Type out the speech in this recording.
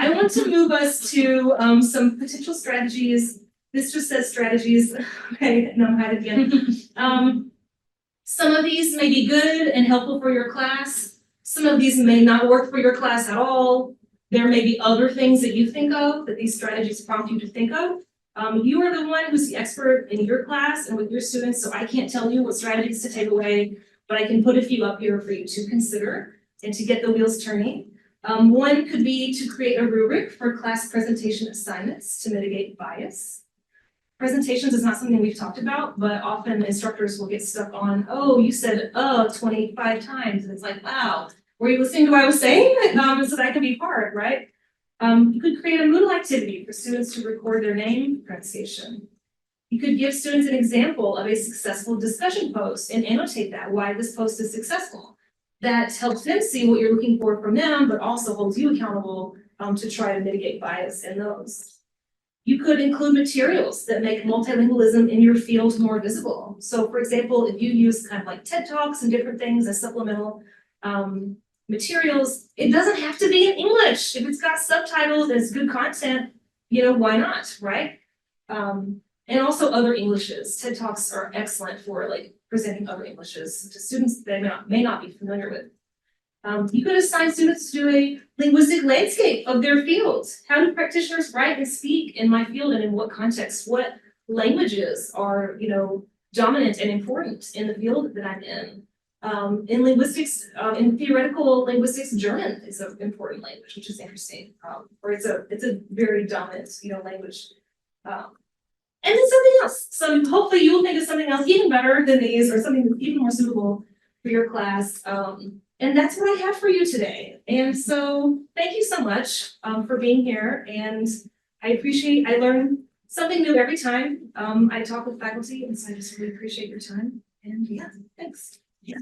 I want to move us to some potential strategies. This just says strategies. Okay, no, I'm hide again. Some of these may be good and helpful for your class. Some of these may not work for your class at all. There may be other things that you think of that these strategies prompt you to think of. You are the one who's the expert in your class and with your students, so I can't tell you what strategies to take away, but I can put a few up here for you to consider and to get the wheels turning. One could be to create a rubric for class presentation assignments to mitigate bias. Presentations is not something we've talked about, but often instructors will get stuck on, oh, you said 25 times, and it's like, wow, were you listening to what I was saying? So that can be hard, right? You could create a Moodle activity for students to record their name pronunciation. You could give students an example of a successful discussion post and annotate that, why this post is successful. That helps them see what you're looking for from them, but also holds you accountable to try to mitigate bias in those. You could include materials that make multilingualism in your field more visible. So for example, if you use kind of like TED Talks and different things as supplemental materials, it doesn't have to be in English. If it's got subtitles and it's good content, why not, right? And also other Englishes. TED Talks are excellent for like presenting other Englishes to students that may not be familiar with. You could assign students to do a linguistic landscape of their fields. How do practitioners write and speak in my field and in what context? What languages are, dominant and important in the field that I'm in? In linguistics, in theoretical linguistics, German is an important language, which is interesting. Or it's a very dominant, language. And then something else. So hopefully you will think of something else even better than these, or something that's even more suitable for your class. And that's what I have for you today. And so thank you so much for being here. And I learn something new every time I talk with faculty. And so I just really appreciate your time. And yeah, thanks. Yeah.